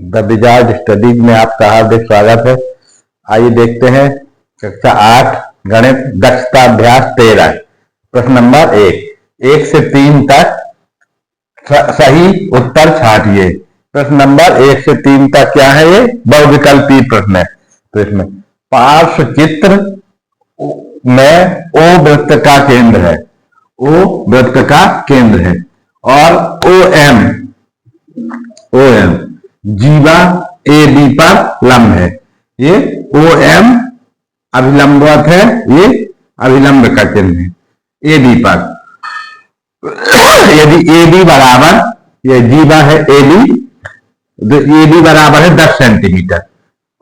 The wizard studies में आपका हार्दिक स्वागत है। आइए देखते हैं कक्षा 8 गणित दक्षता अभ्यास 13 प्रश्न नंबर 1 से 3 तक सही उत्तर छांटिए। प्रश्न नंबर 1 से 3 तक क्या है? ये बहुविकल्पीय प्रश्न है। तो इसमें पार्श्व चित्र में ओ वृत्त का केंद्र है, ओ वृत्त का केंद्र है और ओ एम जीवा ए बी पर लंब है। ये ओ एम अभिलंबवत है, ये अभिलंब का चिन्ह है ए बी पर। यदि ए बी बराबर, ये जीवा है ए बी, ए बी बराबर है 10 सेंटीमीटर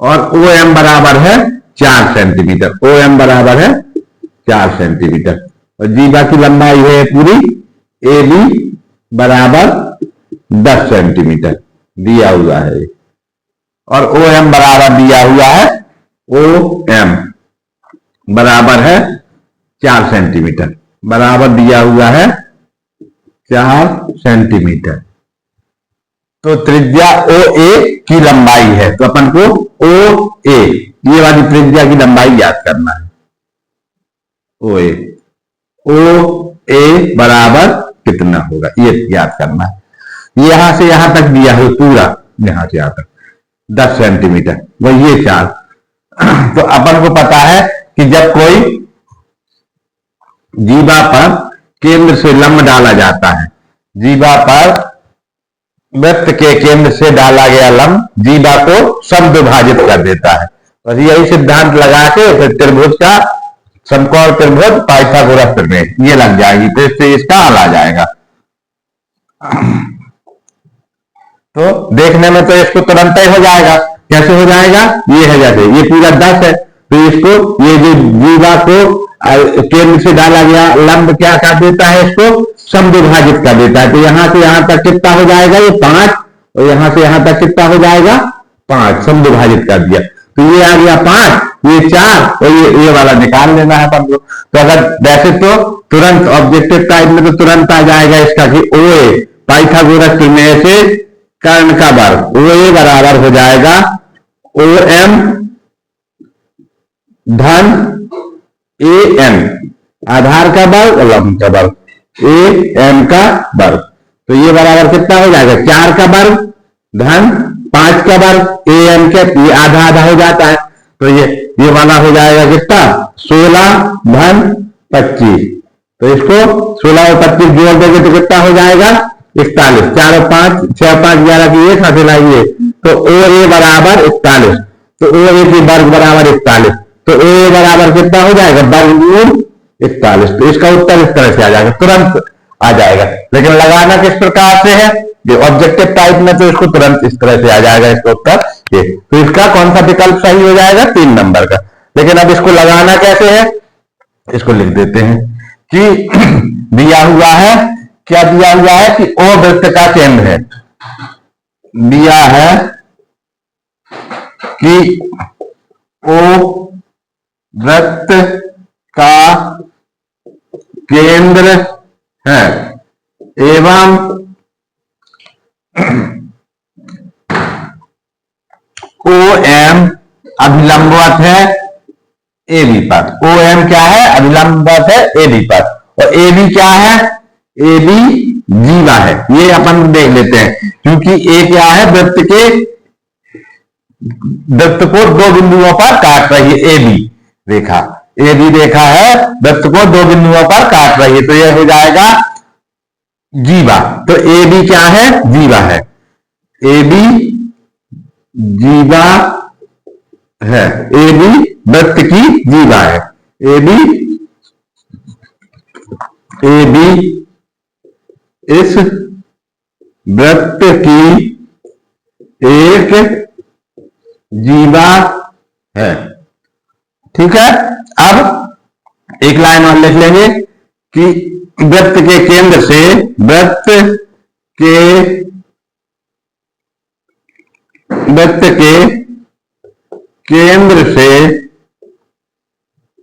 और ओ एम बराबर है 4 सेंटीमीटर। ओ एम बराबर है 4 सेंटीमीटर और जीवा की लंबाई है पूरी ए बी बराबर 10 सेंटीमीटर दिया हुआ है और ओ एम बराबर दिया हुआ है, ओ एम बराबर है 4 सेंटीमीटर, बराबर दिया हुआ है 4 सेंटीमीटर। तो त्रिज्या ओ ए की लंबाई है, तो अपन को ओ ए ये वाली त्रिज्या की लंबाई याद करना है। ओ ए बराबर कितना होगा ये याद करना है। यहां से यहां तक दिया है पूरा, यहां से यहां तक 10 सेंटीमीटर, वो ये 4। तो अपन को पता है कि जब कोई जीवा पर केंद्र से लंब डाला जाता है, जीवा पर वृत्त के केंद्र से डाला गया लंब जीवा को समद्विभाजित कर देता है। बस यही सिद्धांत लगा के फिर त्रिभुज का समकोण त्रिभुज पाइथागोरस प्रमेय ये लग जाएगी, तो इससे इसका हल आ जाएगा। तो देखने में तो इसको तुरंत ही हो जाएगा। कैसे हो जाएगा? ये है जैसे ये पूरा 10 है, तो इसको ये जो जीवा को केंद्र से डाला गया लंब क्या कर देता है, इसको समद्विभाजित कर देता है। तो यहां से यहां तक कितना हो जाएगा? ये 5 और यहां से यहां तक कितना हो जाएगा? 5 समद्विभाजित कर दिया। तो ये आ गया 5, ये 4 और ये वाला निकाल लेना है अपन को। तो अगर वैसे तो तुरंत ऑब्जेक्टिव टाइप में तो तुरंत आ जाएगा इसका कि ओ ए पाइथागोरस प्रमेय से कर्ण का वर्ग ओ ए बराबर हो जाएगा ओ एम धन ए एम, आधार का वर्ग और लंब का वर्ग ए एम का वर्ग। तो ये बराबर कितना हो जाएगा? 4 का वर्ग धन 5 का वर्ग ए एम के, ये आधा आधा हो जाता है। तो ये वाला हो जाएगा कितना? 16 धन 25। तो इसको 16 और 25 जोड़ देंगे तो कितना हो जाएगा? 41। 4 और 5 6 5 11 की एक साथ लाइए तो ओ ए बराबर 41। तो ओ ए की वर्ग बराबर 41। तो ओ ए बराबर कितना हो जाएगा? वर्गमूल 41। तो इसका उत्तर इस तरह से आ जाएगा, तुरंत आ जाएगा। लेकिन लगाना किस प्रकार से है? ये ऑब्जेक्टिव टाइप में तो इसको तुरंत इस तरह से आ जाएगा इसका उत्तर ये। तो इसका कौन सा विकल्प सही हो जाएगा? 3 नंबर का। लेकिन अब इसको लगाना कैसे है? इसको लिख देते हैं कि दिया हुआ है, क्या दिया हुआ है कि ओ वृत्त का केंद्र है। दिया है कि ओ वृत्त का केंद्र है एवं ओ एम अभिलंबवत है ए बी पर। ओ एम क्या है? अभिलंबवत है ए बी पर। और ए बी क्या है? ए बी जीवा है। ये अपन देख लेते हैं क्योंकि ए क्या है? वृत्त को 2 बिंदुओं पर काट रही है A B Rekha. A B रेखा है वृत्त को 2 बिंदुओं पर काट रही है, तो यह हो जाएगा जीवा। तो ए बी क्या है? जीवा है। ए बी जीवा है, ए बी वृत्त की जीवा है। ए बी इस वृत्त की एक जीवा है। ठीक है। अब एक लाइन और लिख लेंगे कि वृत्त के केंद्र से वृत्त के केंद्र से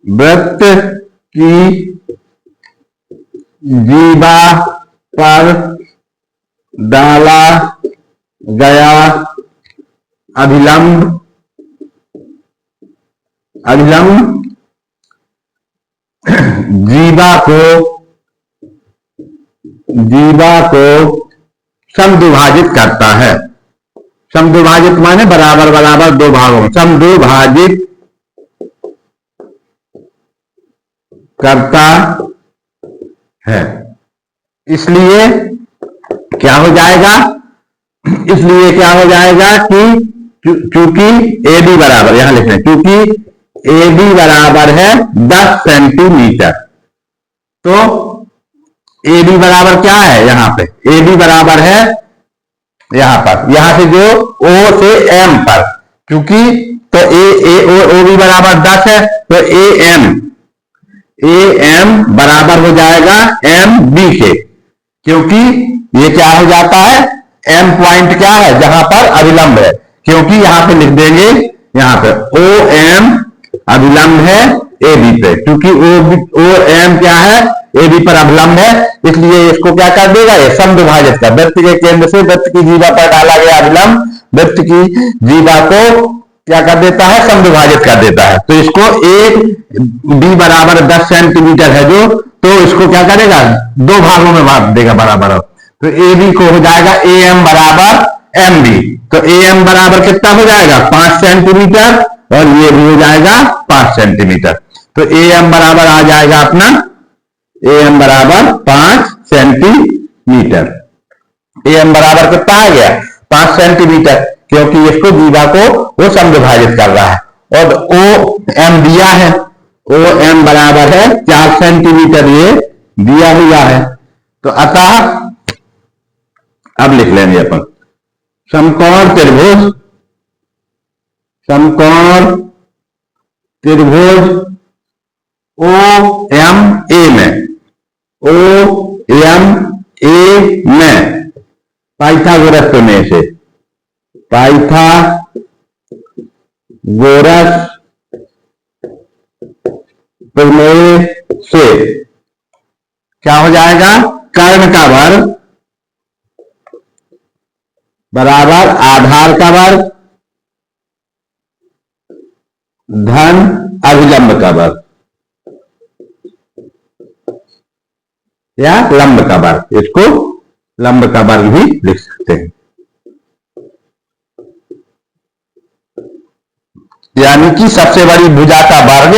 वृत्त की जीवा पर डाला गया अभिलंब जीवा को समद्विभाजित करता है। समद्विभाजित माने बराबर बराबर दो भागों में समद्विभाजित करता है। इसलिए क्या हो जाएगा कि चूंकि AB बराबर, यहां लिख रहे हैं, चूंकि AB बराबर है 10 सेंटीमीटर, तो AB बराबर क्या है, यहां पे AB बराबर है यहां से जो O से M पर, क्योंकि तो OB बराबर 10 है, तो AM बराबर हो जाएगा MB के, क्योंकि ये क्या हो जाता है, M पॉइंट क्या है जहां पर अभिलंब है, क्योंकि यहां पे लिख देंगे, यहां पे OM अभिलंब है AB पे, क्योंकि OM क्या है, AB पर अभिलंब है, इसलिए इसको क्या कर देगा, ये समद्विभाजित कर, वृत्त के केंद्र से वृत्त की जीवा पर डाला गया अभिलंब वृत्त की जीवा को क्या कर देता है, समद्विभाजित कर देता है। तो इसको AB बराबर 10 सेंटीमीटर है जो, तो इसको क्या करेगा, दो भागों में बांट देगा बराबर, तो AB को हो जाएगा AM बराबर MB, तो AM बराबर कितना हो जाएगा, 5 सेंटीमीटर, और ये भी हो जाएगा 5 सेंटीमीटर, तो AM बराबर आ जाएगा अपना, AM बराबर 5 सेंटीमीटर। AM बराबर कितना आ गया, 5 सेंटीमीटर, क्योंकि इसको जीवा को वो समद्विभाजित कर रहा है, और OM दिया है, OM बराबर है 4 सेंटीमीटर, ये दिया हुआ है। तो अतः अब लिख लेंगे अपन समकोण त्रिभुज OMA में पाइथागोरस प्रमेय से क्या हो जाएगा, कर्ण का वर्ग बराबर आधार का वर्ग धन अभिलंब का वर्ग या लंब का वर्ग, इसको लंब का वर्ग भी लिख सकते हैं। यानी कि सबसे बड़ी भुजा का वर्ग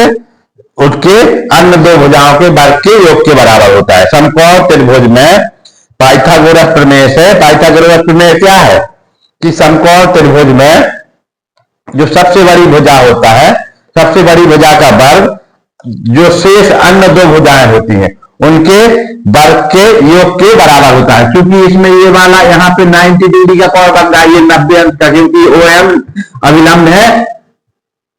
उसके अन्य दो भुजाओं के वर्ग के योग के बराबर होता है। समकोण त्रिभुज में पाइथागोरस प्रमेय से, पाइथागोरस प्रमेय क्या है कि समकोण त्रिभुज में जो सबसे बड़ी भुजा होता है, सबसे बड़ी भुजा का वर्ग जो शेष अन्य दो भुजाएं होती हैं उनके वर्ग के योग के बराबर होता है। क्योंकि इसमें ये वाला यहाँ पे 90 डिग्री का कोण बन रहा है, ये 90 अंश का, क्योंकि OM अभिलंब है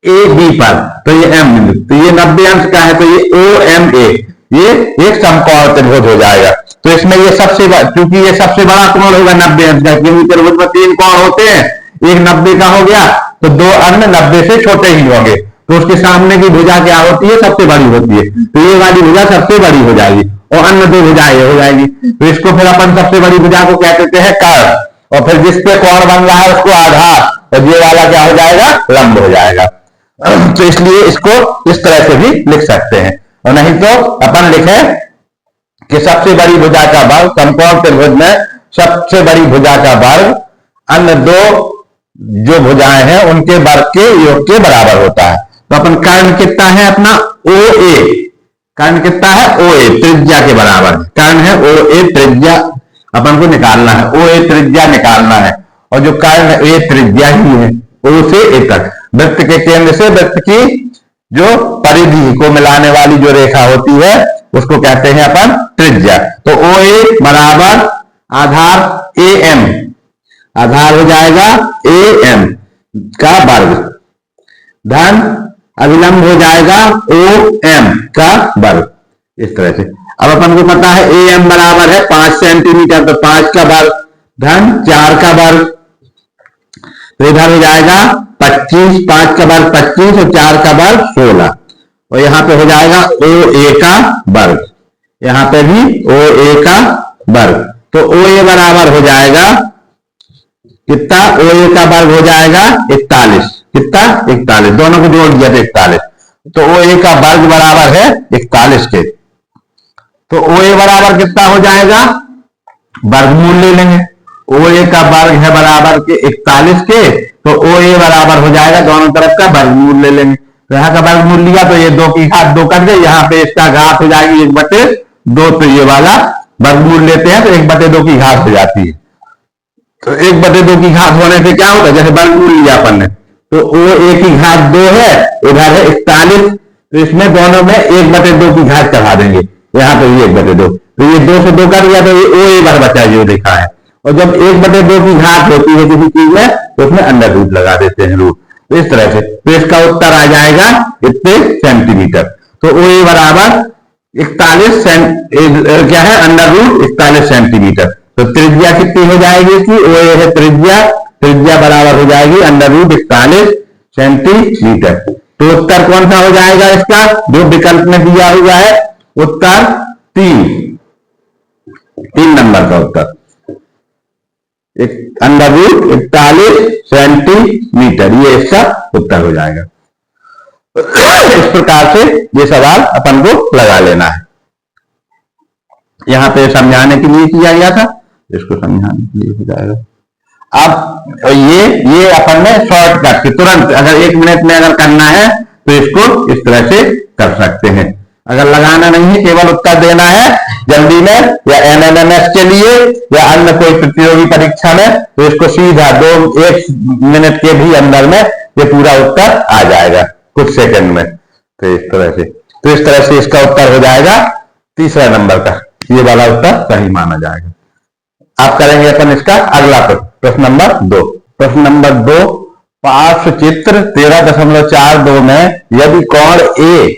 AB पर, तो ये M बिंदु, तो ये 90 अंश का है, तो ये OMA ये एक समकोण त्रिभुज हो जाएगा। तो इसमें ये सबसे, क्योंकि ये सबसे बड़ा कोण होगा 90 अंश का, क्योंकि त्रिभुज में 3 कोण होते हैं, एक 90 का हो गया, तो दो अन्य 90 से छोटे ही होंगे, तो उसके सामने की भुजा क्या होती है, सबसे बड़ी होती है, तो ये वाली भुजा सबसे बड़ी हो जाएगी, और अन्य दो भुजाएं हो जाएगी, तो इसको फिर अपन सबसे बड़ी भुजा को क्या कहते हैं, कर्ण, और फिर जिस पे कोण बन रहा है उसको आधार, और ये वाला क्या हो जाएगा, लंब हो जाएगा। तो इसलिए इसको इस तरह से भी लिख सकते हैं, और नहीं तो अपन लिखे कि सबसे बड़ी भुजा का वर्ग, समकोण त्रिभुज में सबसे बड़ी भुजा का वर्ग अन्य दो जो भुजाएं हैं उनके वर्ग के योग के बराबर होता है। तो अपन कर्ण कितना है अपना, OA, कर्ण कितना है, OA त्रिज्या के बराबर, कर्ण है OA त्रिज्या, अपन को निकालना है, OA त्रिज्या निकालना है, और जो कर्ण A त्रिज्या ही है, O से A तक, वृत्त के केंद्र से वृत्त की जो परिधि को मिलाने वाली जो रेखा होती है उसको कहते हैं अपन त्रिज्या। तो OA बराबर आधार AM, आधार हो जाएगा AM का वर्ग, धन अभिलंब हो जाएगा OM का वर्ग, इस तरह से। अब अपन को पता है AM बराबर है 5 सेंटीमीटर, तो 5 का वर्ग धन 4 का वर्ग, तो इधर हो जाएगा 25, 5 का वर्ग 25 और 4 का वर्ग 16, और यहां पे हो जाएगा OA का वर्ग, यहां पे भी OA का वर्ग, तो OA बराबर हो जाएगा कितना, OA का वर्ग हो जाएगा 41, कितना 41, दोनों को जोड़ दिया तो 41, तो OA का वर्ग बराबर है 41 के। तो OA बराबर कितना हो जाएगा, वर्गमूल ले लेंगे, OA का वर्ग है बराबर के 41 के, तो OA बराबर हो जाएगा दोनों तरफ का वर्गमूल ले लेंगे। तो यहाँ का वर्गमूल लिया तो ये 2 की घात 2 कर दे, यहाँ पे इसका घात हो जाएगी 1/2, तो ये वाला वर्गमूल लेते हैं तो 1/2 की घात हो जाती है। तो 1/2 की घात होने से क्या होगा, जैसे वर्गमूल लिया अपन ने, तो OA की घात 2 है, उधर है 41, तो इसमें दोनों में 1/2 की घात चढ़ा देंगे, यहाँ पे 1/2, तो ये 2 से 2 कर दिया तो ये OA बार बचा जो लिखा है। और जब 1/2 की घात होती है किसी चीज में तो उसमें अंडर रूट लगा देते हैं, रूट, तो इस तरह से, तो इसका उत्तर आ जाएगा इतने सेंटीमीटर। तो OA बराबर 41 क्या है, अंडर रूट 41 सेंटीमीटर। तो त्रिज्या कितनी हो जाएगी इसकी, OA है त्रिज्या, त्रिज्या बराबर हो जाएगी अंडर रूट 41 सेंटीमीटर। तो उत्तर कौन सा हो जाएगा इसका, जो विकल्प में दिया हुआ है, उत्तर 3 नंबर का उत्तर, अंडर रूट 41 सेंटीमीटर, ये इसका उत्तर हो जाएगा। इस प्रकार से ये सवाल अपन को लगा लेना है। यहां पे समझाने के लिए किया गया था, इसको समझाने के लिए हो जाएगा। अब ये अपन ने शॉर्टकट के तुरंत अगर 1 मिनट में अगर करना है तो इसको इस तरह से कर सकते हैं। अगर लगाना नहीं है, केवल उत्तर देना है जल्दी में, या NMMS के लिए या अन्य कोई प्रतियोगी परीक्षा में, तो इसको सीधा 1 मिनट के भी अंदर में ये पूरा उत्तर आ जाएगा कुछ सेकंड में। तो इस तरह से इसका उत्तर हो जाएगा 3 नंबर का, ये वाला उत्तर सही माना जाएगा। आप करेंगे अपन इसका अगला प्रश्न नंबर 2। प्रश्न नंबर 2, पार्श्व चित्र 13.42 में यदि कोण A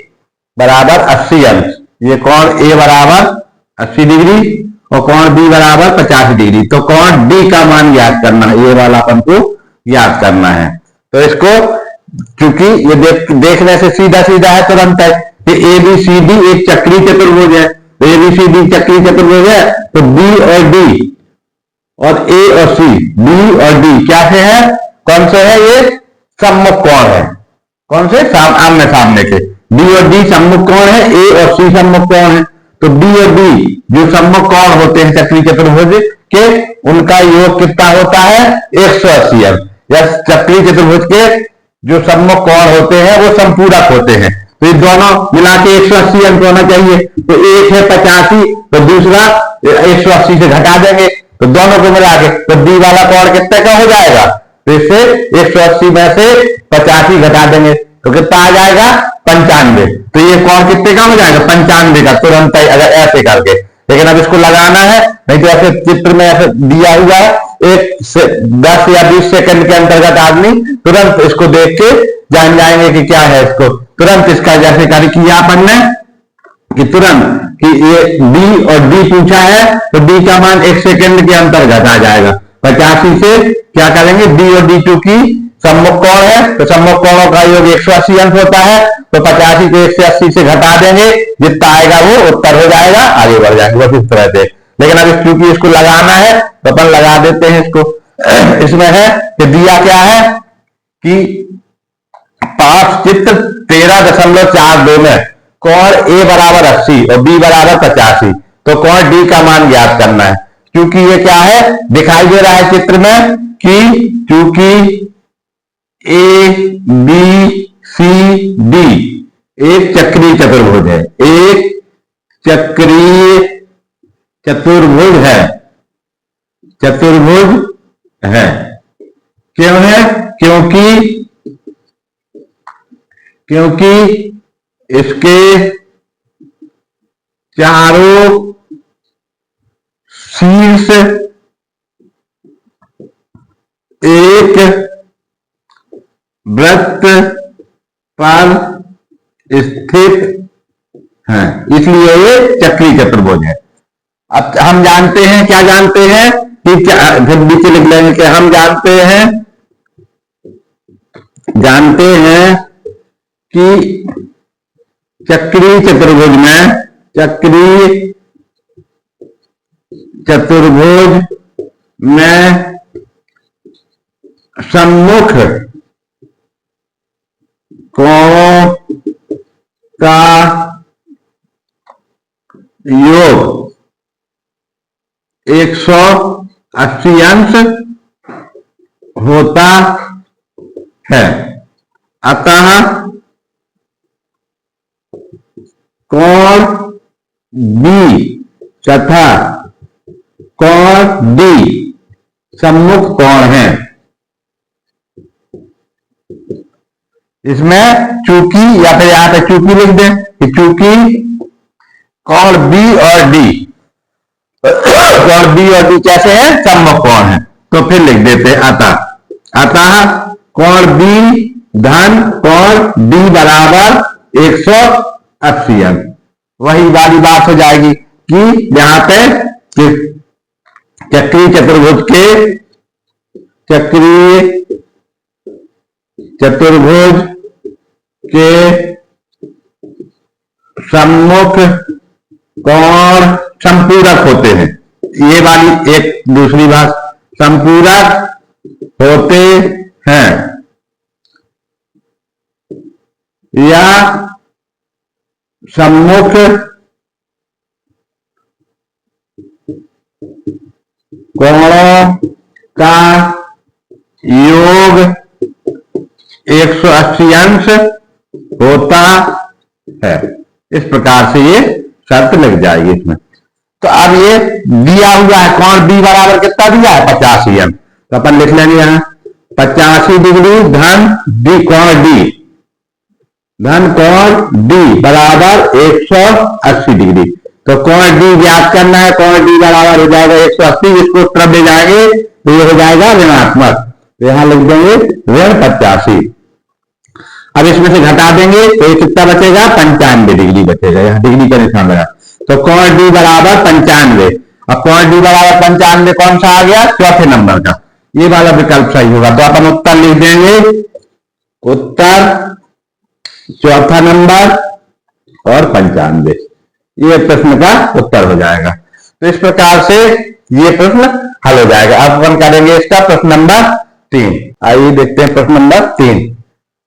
बराबर 80 अंश, ये कोण A बराबर 80 डिग्री और कोण B बराबर 50 डिग्री, तो कोण D का मान ज्ञात करना है, ये वाला अपन को ज्ञात करना है। तो इसको क्योंकि ये देखने से सीधा सीधा है, तुरंत है कि ABCD एक चक्रीय चतुर्भुज है, तो ABCD चक्रीय चतुर्भुज है, तो B और D और A और C, B और D क्या से है, कौन से है, ये सम्मुख कोण है, कौन से, आमने सामने के, B और D सम्मुख कोण है, A और C सम्मुख कोण है। तो B और D जो सम्मुख कोण होते हैं चक्रीय चतुर्भुज के, उनका योग कितना होता है, 180 अंश, या चक्रीय चतुर्भुज के जो सम्मुख कोण होते हैं वो संपूरक होते हैं, तो ये दोनों मिला के 180 अंश होना चाहिए। तो एक है 85, तो दूसरा 180 से घटा देंगे, तो दोनों को मिला के तो D वाला कोण कितने का हो जाएगा, तो इससे 180 में से 85 घटा देंगे तो कितना आ जाएगा, 95। तो ये कोण कितने का हो जाएगा, 95 का, तुरंत अगर ऐसे करके। लेकिन अब इसको लगाना है, नहीं तो ऐसे चित्र में ऐसे दिया हुआ है, 10 या 20 सेकंड के अंतर्गत आदमी तुरंत इसको देख के जान जाएंगे कि क्या है, इसको तुरंत इसका जैसे कार्य किया अपन ने कि तुरंत कि ये D और D पूछा है, तो D का मान 1 सेकंड के अंतर्गत आ जाएगा। 85 से क्या करेंगे, D और D की सम्मुख कोण है, तो सम्मुख कोणों का योग 180 अंश होता है, तो 85 को 180 से घटा देंगे, जितना आएगा वो उत्तर हो जाएगा, आगे बढ़ जाएंगे बस इस तरह से। लेकिन अब क्योंकि इसको लगाना है तो अपन लगा देते हैं इसको। इसमें है कि दिया क्या है कि पार्श्व चित्र 13.42 में कोण A बराबर 80 और B बराबर 85, तो कोण D का मान ज्ञात करना है। क्योंकि ये क्या है, दिखाई दे रहा है चित्र में कि चूंकि A B C D एक चक्रीय चतुर्भुज है, एक चक्रीय चतुर्भुज है, चतुर्भुज है, क्यों है, क्योंकि इसके चारों शीर्ष एक वृत्त पर स्थित हैं, इसलिए ये चक्रीय चतुर्भुज है। अब हम जानते हैं, क्या जानते हैं कि फिर नीचे लिख लेंगे कि हम जानते हैं कि चक्रीय चतुर्भुज में सम्मुख कोणों का योग 180 अंश होता है। अतः कोण बी तथा कोण डी सम्मुख कोण है। इसमें चूंकि या फिर यहां पे चूंकि लिख दें कि चूंकि कोण बी और डी कैसे है, सम्मुख कोण है, तो फिर लिख देते अतः कोण बी धन कोण डी बराबर 180 अंश। वही वाली बात हो जाएगी कि यहां पे चक्रीय चतुर्भुज के सम्मुख कोण संपूरक होते हैं। ये वाली एक दूसरी बात, संपूरक होते हैं या सम्मुख कोणों का योग 180 अंश होता है। इस प्रकार से ये शर्त लग जाएगी इसमें। तो अब ये दिया हुआ है कोण बी बराबर कितना दिया है, 85 अंश, तो अपन लिख लेंगे यहां 85 डिग्री धन डी कोण डी बराबर 180 डिग्री। तो कोण डी ज्ञात करना है, कोण डी बराबर हो जाएगा 180, इसको तरफ ले जाएंगे तो ये हो जाएगा ऋणात्मक, तो यहां लिख देंगे ऋण 85। अब इसमें से घटा देंगे तो ये कितना बचेगा, 95 डिग्री बचेगा, यहां डिग्री का निशान लगा। तो कोण डी बराबर 95, अब कोण डी बराबर 95 कौन सा आ गया, चौथे नंबर का, ये वाला विकल्प सही होगा। तो अपन उत्तर लिख देंगे, उत्तर चौथा नंबर और 95, ये प्रश्न का उत्तर हो जाएगा। तो इस प्रकार से ये प्रश्न हल हो जाएगा। अब अपन करेंगे इसका प्रश्न नंबर 3। आइए देखते हैं प्रश्न नंबर 3।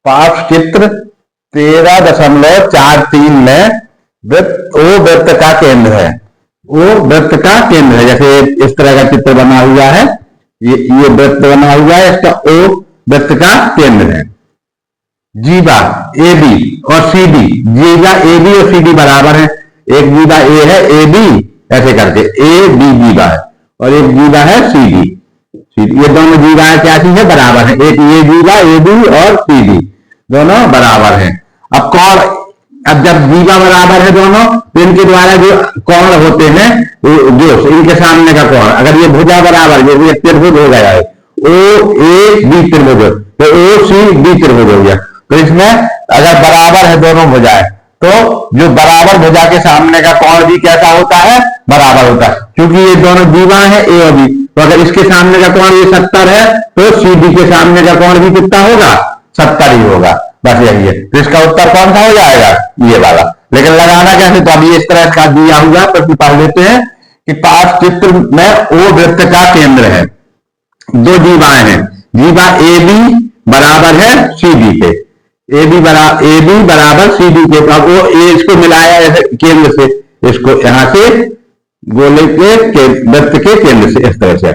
पाठ चित्र 13.43 में वृत्त का केंद्र है। वो वृत्त का केंद्र है, जैसे इस तरह का चित्र बना हुआ है, ये वृत्त बना हुआ है, इसका ओ वृत्त का केंद्र है। जीवा ए बी और सी डी, जीवा ए बी और सी डी बराबर है। एक जीवा ए है, ए बी ऐसे करके ए बी जीवा है, और एक जीवा है सी डी। ये दोनों जीवाएं क्या चीज है, बराबर है। एक ये जीवा ए बी और सी डी दोनों बराबर हैं। अब जब जीवा बराबर है दोनों, तो इनके द्वारा जो कोण होते हैं, जो इनके सामने का कोण, अगर ये भुजा बराबर, जो ये त्रिभुज हो गया है, ओ ए बी त्रिभुज, तो ओ सी डी त्रिभुज हो गया। तो इसमें अगर बराबर है दोनों भुजाएं, तो जो बराबर भुजा के सामने का कोण भी कैसा होता है, बराबर होता है। क्योंकि ये दोनों जीवा है ए और बी, तो अगर इसके सामने का कोण ये 70 है, तो सी डी के सामने का कोण भी कितना होगा, 70 ही होगा। बस यही है। तो इसका उत्तर कौन सा हो जाएगा, ये वाला। लेकिन लगाना कैसे, तो अभी इस तरह का दिया हुआ प्रश्न पढ़ लेते हैं कि पाठ चित्र में ओ वृत्त का केंद्र है, दो जीवाएं हैं, जीवा ए बी बराबर है सी डी के, ए बी बराबर सी डी के। अब वो ए इसको मिलाया केंद्र से, इसको यहां से गोले के वृत्त के केंद्र से इस तरह से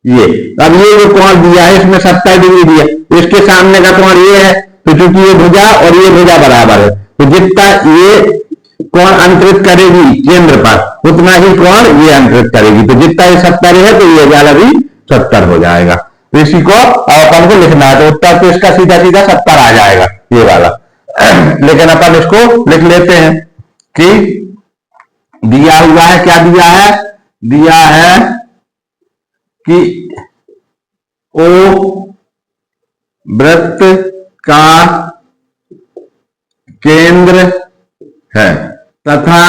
ये। अब ये जो कोण दिया है, इसमें 70 डिग्री दिया, इसके सामने का कोण ये है, तो चूंकि ये भुजा और ये भुजा बराबर है, तो जितना ये कोण अंतरित करेगी केंद्र पर, उतना ही कोण ये अंतरित करेगी। तो जितना ये 70 है, तो ये वाला भी 70 हो जाएगा। तो इसी को अपन को लिखना है, तो उत्तर तो इसका सीधा सीधा 70 आ जाएगा, ये वाला। लेकिन अपन इसको लिख लेते हैं कि दिया हुआ है, क्या दिया है, दिया है कि ओ वृत्त का केंद्र है तथा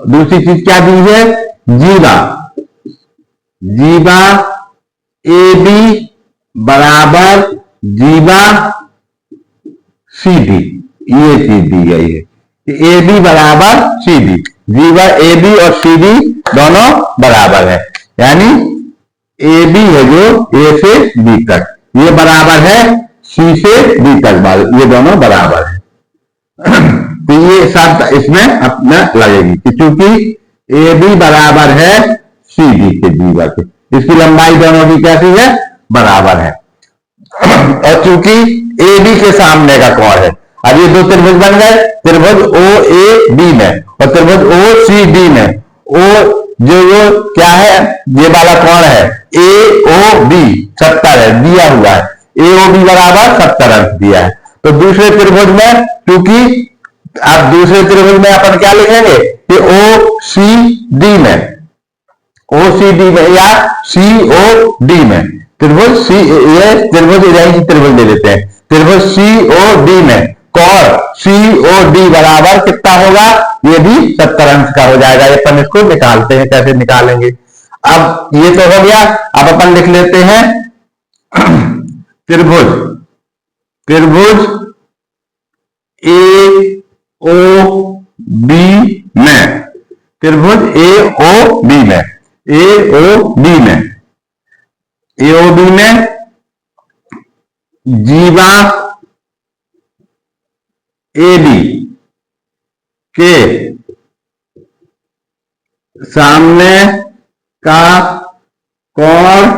दूसरी चीज क्या दी है, जीवा ए बी बराबर जीवा सी डी, ये चीज दी गई है कि ए बी बराबर सी डी, जीवा ए बी और सी डी दोनों बराबर है। यानी ए बी है जो ए से बी तक, ये बराबर है सी से डी तक बल, ये दोनों बराबर है। तो ये शर्त इसमें अपना लगेगी कि चूंकि ए बी बराबर है सी डी के जीवा के, इसकी लंबाई दोनों की कैसी है, बराबर है। और चूंकि ए बी के सामने का कोण है, अब ये दो त्रिभुज बन गए, त्रिभुज ओ ए बी में और त्रिभुज ओ सी डी में, ओ जो क्या है, ये वाला कोण है ए ओ बी 70 है, दिया हुआ है, ए ओ बी बराबर 70 अंश दिया है। तो दूसरे त्रिभुज में, क्योंकि आप दूसरे त्रिभुज में अपन क्या लिखेंगे कि ओ सी डी में, ओ सी डी में या सी ओ डी में, त्रिभुज सी, ये त्रिभुज त्रिभुज ले लेते हैं, त्रिभुज सी ओ डी में कोण सी ओ डी बराबर कितना होगा, ये भी 70 अंश का हो जाएगा। ये अपन इसको निकालते हैं, कैसे निकालेंगे। अब ये तो हो गया, अब अपन लिख लेते हैं त्रिभुज, त्रिभुज ए ओ बी में, त्रिभुज ए ओ बी में, ए ओ बी में, ए ओ बी में जीवा ए बी के सामने का कोण,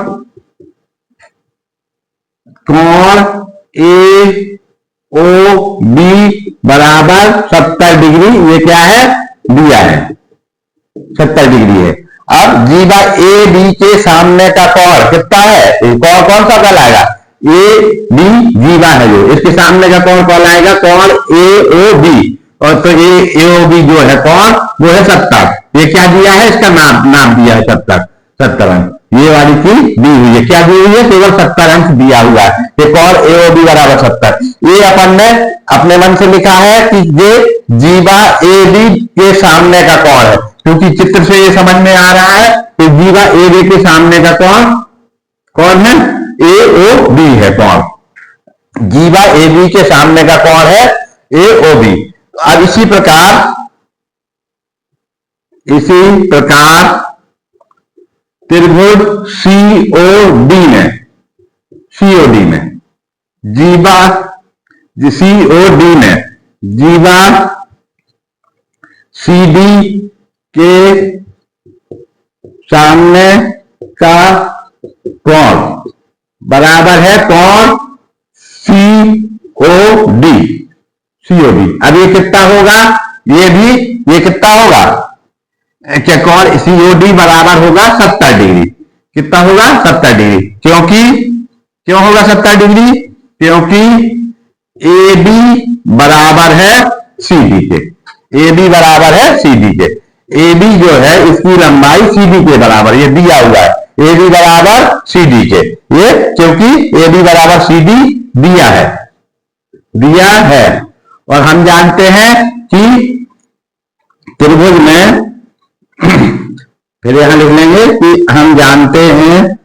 कोण ए ओ बी बराबर 70 डिग्री, ये क्या है, दिया है 70 डिग्री है। अब जीवा ए बी के सामने का कोण कितना है, कोण कौन सा कहलाएगा, ए बी जीवा है जो, इसके सामने का कोण कौन आएगा, कोण ए ओ बी, और तो ए ओ बी जो है कोण वो है 70। ये क्या दिया है, इसका नाम दिया है 70 अंश, ये वाली चीज दी हुई है, क्या दी हुई है, केवल 70 अंश दिया हुआ है, ये कोण ए ओ बी बराबर 70। ये अपन ने अपने मन से लिखा है कि ये जीवा ए बी के सामने का कोण है, क्योंकि चित्र से ये समझ में आ रहा है कि जीवा ए बी के सामने का कोण कौन है, ए ओ बी है कोण, जीवा ए बी के सामने का कोण है ए ओ बी। अब इसी प्रकार त्रिभुज सी ओ डी में, सी ओ डी में जीवा, सी ओ डी में जीवा सी डी के सामने का कोण बराबर है कोण सी ओ डी, सी ओ डी। अब ये कितना होगा, ये भी, ये कितना होगा, क्या कोण सी ओ डी बराबर होगा 70 डिग्री, कितना होगा 70 डिग्री, क्योंकि क्यों होगा 70 डिग्री, क्योंकि ए बी बराबर है सी डी के, ए बी बराबर है सी डी के, ए बी जो है इसकी लंबाई सी डी के बराबर, ये दिया हुआ है ए बी बराबर सी डी के, ये क्योंकि ए बी बराबर सी डी दिया है। और हम जानते हैं कि त्रिभुज में फिर यहां लिख लेंगे कि हम जानते हैं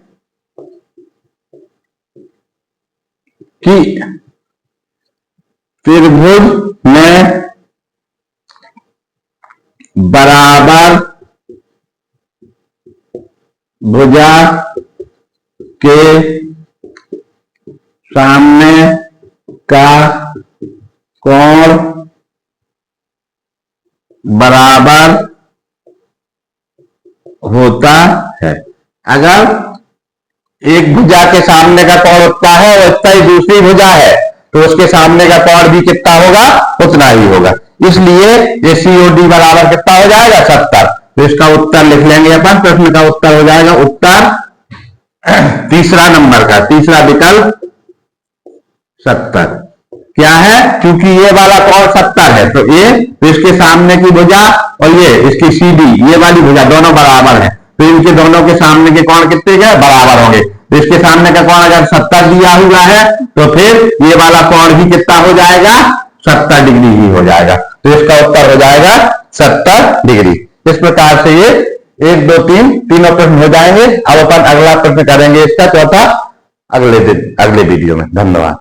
कि त्रिभुज में बराबर भुजा के सामने का कोण बराबर होता है। अगर एक भुजा के सामने का कोण उतना है और उतना ही दूसरी भुजा है तो उसके सामने का कोण भी कितना होगा, उतना ही होगा। इसलिए ये सीओडी बराबर कितना हो जाएगा 70। तो इसका उत्तर लिख लेंगे अपन, प्रश्न का उत्तर हो जाएगा उत्तर तीसरा नंबर का, तीसरा विकल्प 70। क्या है, क्योंकि ये वाला कोण 70 है तो ये, तो इसके सामने की भुजा और ये इसकी सीडी, ये वाली भुजा दोनों बराबर है, तो इनके दोनों के सामने के कोण कितने के बराबर होंगे। तो इसके सामने का कोण अगर 70 दिया हुआ है तो फिर ये वाला कोण भी कितना हो जाएगा, 70 डिग्री ही हो जाएगा। तो इसका उत्तर हो जाएगा 70 डिग्री। इस प्रकार से ये 1 2 3 तीनों प्रश्न हो जाएंगे। अब अपन अगला प्रश्न करेंगे इसका चौथा अगले वीडियो में। धन्यवाद।